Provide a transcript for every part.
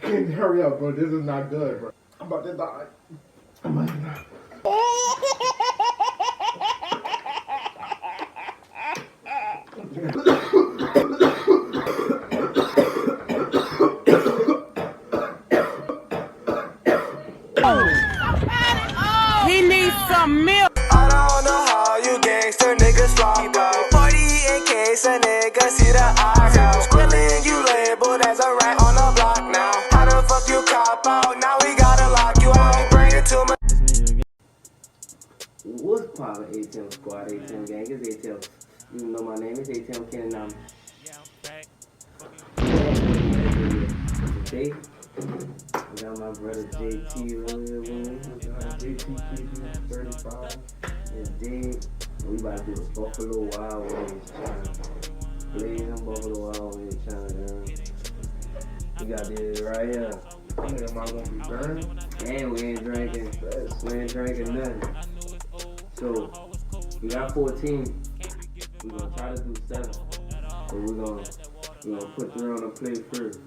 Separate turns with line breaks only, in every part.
Can't hurry up, bro. This is not good, bro. I'm about to die. I'm about to die.
He needs some milk.
I don't know how you gangster niggas flop out. 40 in case a nigga see the eye out. Squilling you labeled as a rat on the block now. How the fuck you cop out? Now we gotta lock you out. Bring it to my.
What's poppin', ATM squad, ATM gang? It's ATM. You know my name. It's ATM Ken and I'm today. I got my brother JT earlier with JT 35 and dead. We about to do a Buffalo Wild Wings challenge. Blazin Buffalo Wild Wings challenge. We got this right here.
Am I gonna be burned?
And we ain't drinking. We ain't drinking nothing. So we got 14. We're gonna try to do 7. So we're gonna put 3 on the plate first.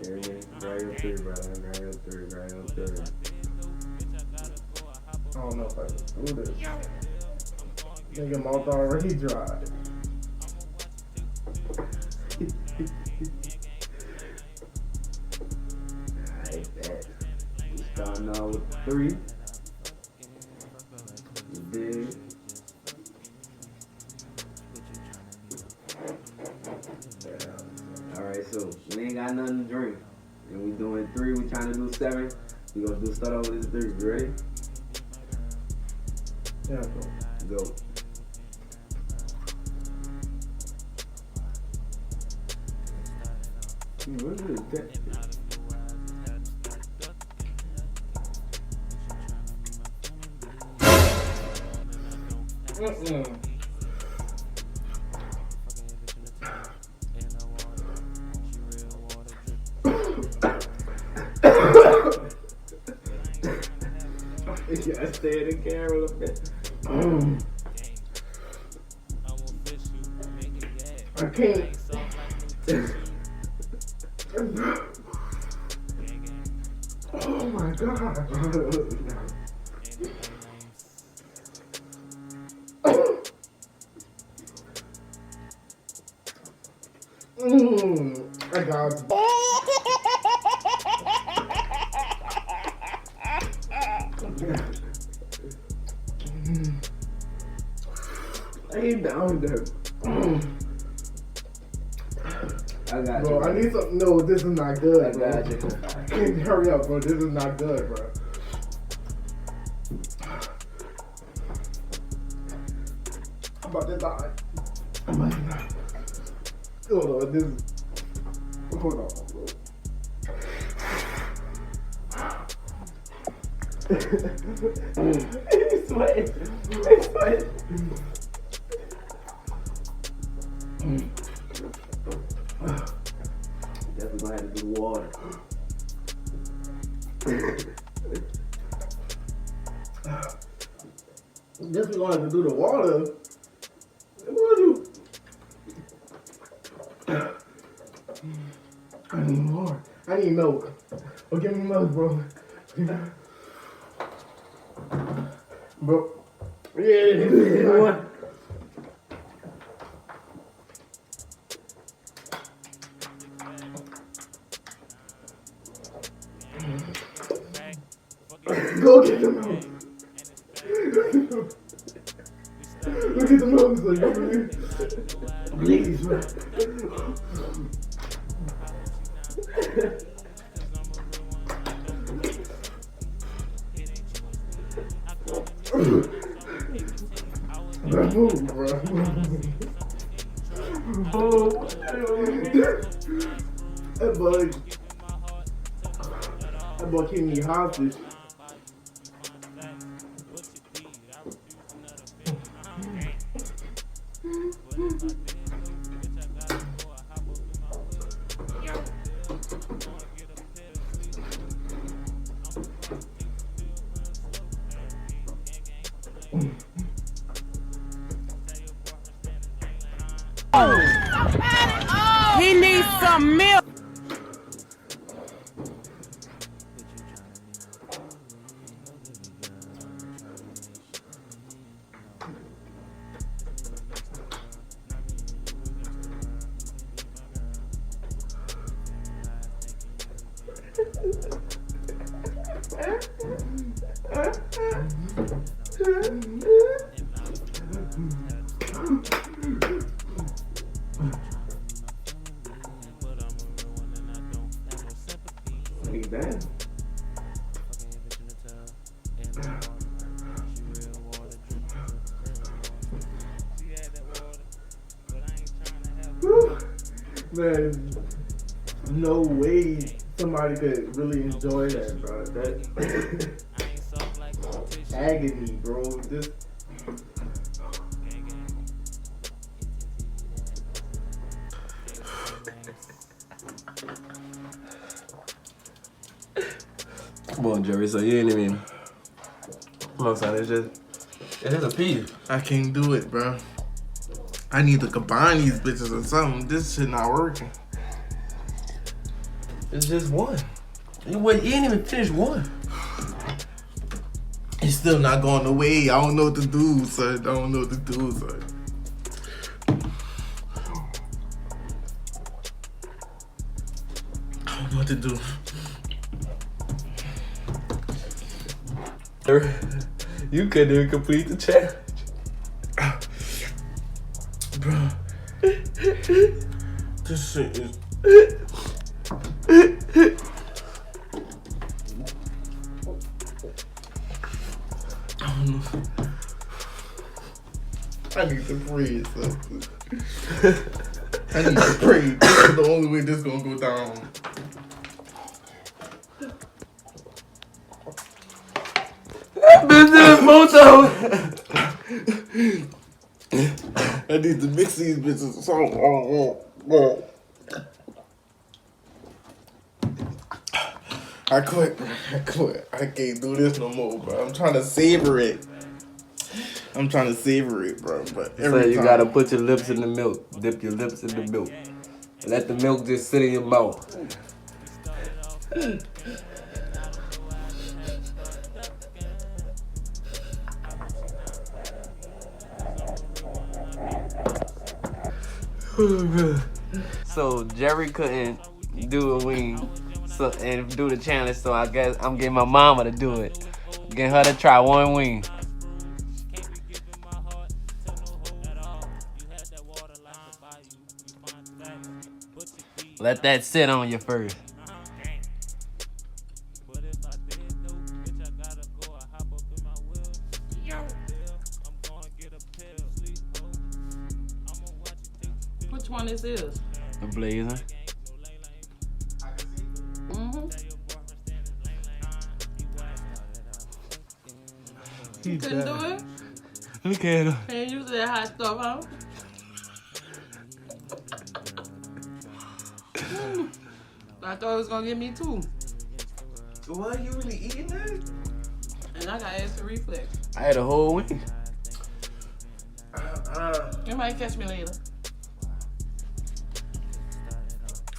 There it is. Right on 3, brother. Right on 3. Right on 3.
I don't know if I can do this. Nigga mouth already dry.
Alright, that. We starting out with 3. Big. Alright, so we ain't got nothing to drink. And we doing 3, we trying to do 7. We gonna start off with this 3. You ready?
Yeah, bro.
Go. What is that? You gotta stay in the camera a little bit.
I can't. Oh my god. I got it. I ain't down there.
I got
Bro,
you.
I need some. No, this is not good.
I got you.
Can't hurry up, bro. This is not good, bro. I'm about to die. I'm about to die. Hold on, this is. Hold on, bro.
He's sweating. He's sweating. Definitely gonna have to do water.
Guess we're gonna have to do the water. What are you? I need more. I need milk. Oh, give me milk, bro. Bro. Yeah. Go get the milk. Look at the milk, son. Please, man. Bro, move, bro. That boy keep me hostage.
He needs some milk.
Ain't bad.
Man, no way somebody could really enjoy that, bro. That agony, bro. This.
Come on, Jerry. So you ain't even. Come on, son. It's just a piece.
I can't do it, bro. I need to combine these bitches or something. This shit not working.
It's just one. You ain't even finished one.
It's still not going away. I don't know what to do, son. I don't know what to do, son. I don't know what to do.
You couldn't even complete the challenge.
Bro. This shit is... I need to breathe, son. I need to breathe. This is the only way this is gonna go down. I need to mix these bitches. I quit. I can't do this no more, bro. I'm trying to savor it. Bro. But
So
every
you
time,
gotta put your lips in the milk. Dip your lips in the milk. Let the milk just sit in your mouth. So Jerry couldn't do a wing and do the challenge, so I guess I'm getting my mama to do it. Getting her to try one wing. Let that sit on you first.
Which one is this?
The Blazin.
You couldn't do it?
Look at him.
Can't use that hot stuff, huh? I thought it was gonna get me too.
what? You really eating that?
And I got acid reflex.
I had a whole wing.
You might catch me later.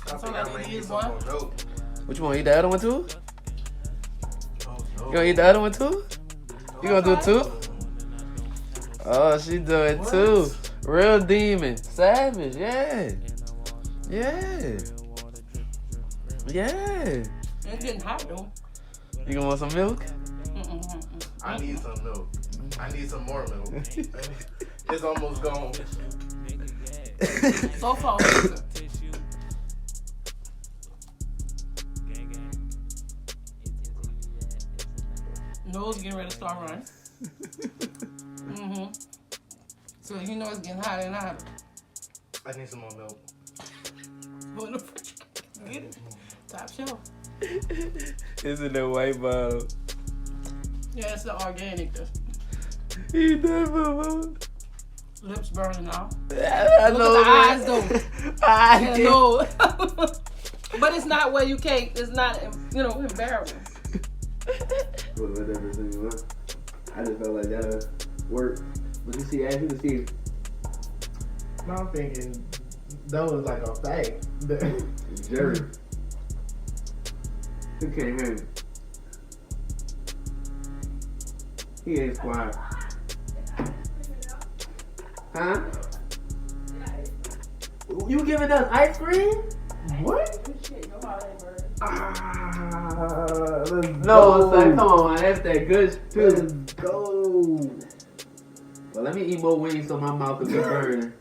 That's all I need to use one.
What you want to eat the other one too? You gonna eat the other one too? You gonna do it too? Oh, she do it too. Real demon. Savage, yeah. Yeah. Yeah.
It's getting hot though.
You gonna want some milk?
I need some milk. I need some more milk. It's almost gone.
So far, nose getting ready to start running. So you know it's getting hotter and hotter.
I need some more milk.
Go in the fridge. Get it. Top shelf.
It's in the white bottle.
Yeah, it's the organic.
Eat that, mama.
Lips burning out.
I
Look
know,
at the
man.
eyes though.
I
Yeah,
can't.
no. But it's not where you can't. It's not, embarrassing.
Whatever thing you want. I just felt like that'll work. But you see, as you can see,
Now I'm thinking that was like a fact.
Jerry, he can't hear me. He ain't quiet. Huh? You giving us ice cream?
What? Let's
No,
go.
son, come on, man. That's that good too.
Let's go.
Well, let me eat more wings so my mouth can be burning.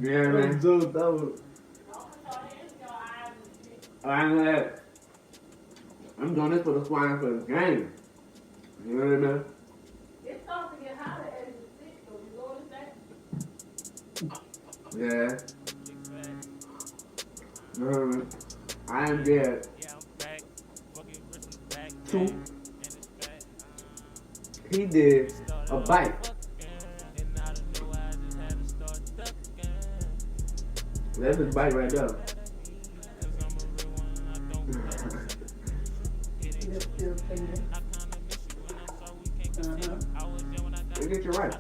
Yeah, man.
That was
I'm doing this for the squad for the game. You know what I mean?
It's starting to get hotter as you sit, so you notice that?
Yeah. I am dead. 2. He did a bite. That's his bite right there. They get you right.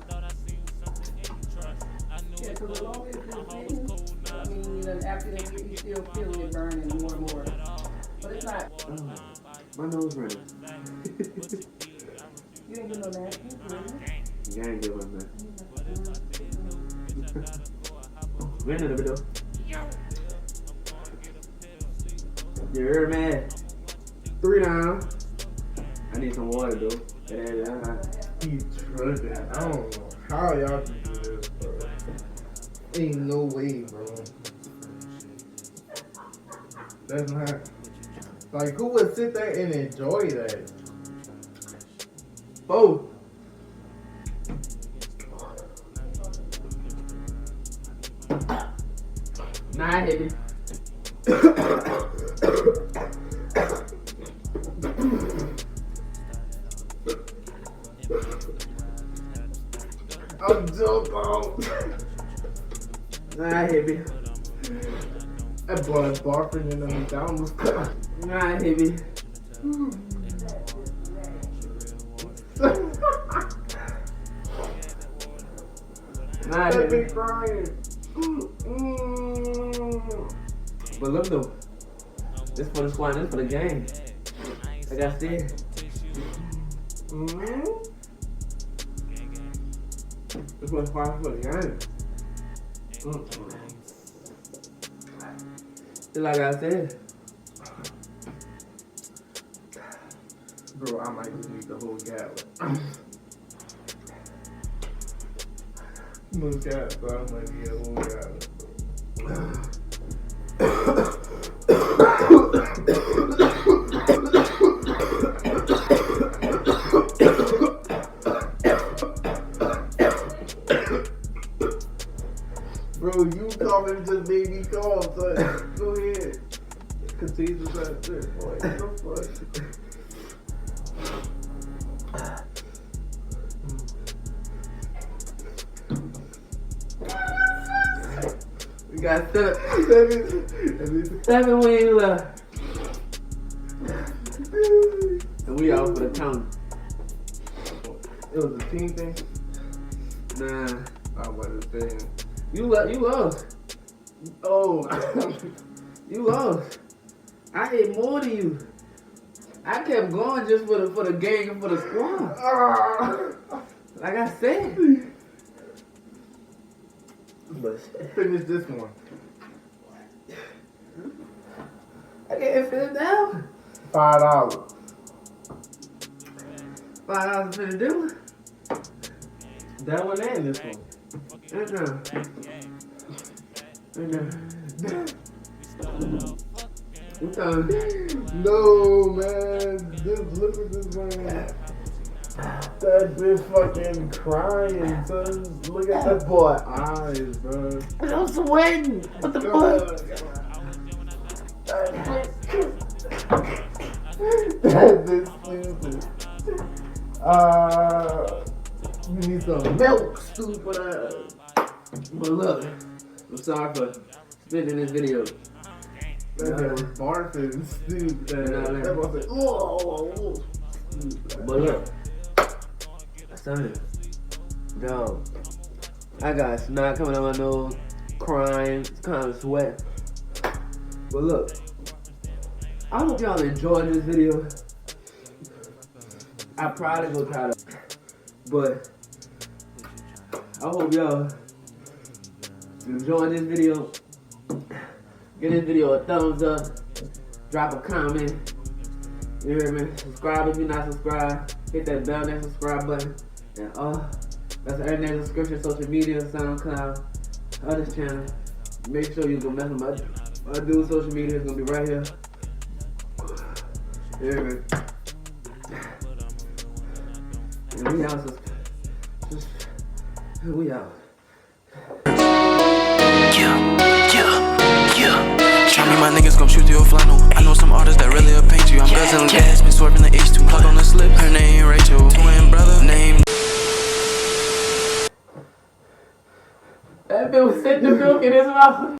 Yeah, because as long as it's hitting, I mean, after that, you still feeling it burning more and more. But it's not.
My nose ring.
You didn't get no napkins, really?
Yeah, I ain't give him that. Win it a bit though. You heard me? 3 down. I need some water though.
He's tripping. I don't know how y'all can do this, bro. Ain't no way, bro. That's not. Like, who would sit there and enjoy that?
Oh. Nah, I hit me.
I'm jumped out.
Nah, I hit me.
That boy barfing in the McDonald's car.
Nah, I hit me. Nah, I
That
hit
be
me.
crying.
But look though. This for the squad, this for the game. Like I said. This for the squad, for the game. Just like I said.
Bro, I might just need the whole gallon. No cap, so I might need a whole gallon. Bro, you coughing just made me cough, son. Go ahead. Continue to say shit, boy. What the fuck?
We got 7 wings left. And we out for the count.
It was a team thing?
Nah.
I was saying.
You lost.
Oh.
You lost. I hit more than you. I kept going just for the gang and for the squad. Like I said. But
Finish this one.
I can't finish down.
$5.
$5 for the do.
That one and this one. No, man. Look at this man. That bitch fucking crying, son. Look at that boy eyes, bro.
I'm sweating. What the fuck?
That bitch stupid. You need some milk, stupid ass.
But look, I'm sorry for spending this video.
That bitch was barfing, stupid. That boy said, "Oh."
But look, son, dog, I got snot coming out my nose, crying, kind of sweat. But look, I hope y'all enjoyed this video. I probably will try to, but I hope y'all enjoyed this video. Give this video a thumbs up. Drop a comment. You hear me? Subscribe if you're not subscribed. Hit that bell and subscribe button. And that's everything in the description, social media, SoundCloud, other channel. Make sure you go mess with my dude's social media. It's gonna be right here. You hear me? And we out. We out.
Show me my niggas gon' shoot you a flannel. I know some artists that really will paint you. I'm guzzling gas, been swerving the H2. Plug on the slip, her name Rachel. Twin brother, name.
That bitch was sitting the milk in his mouth.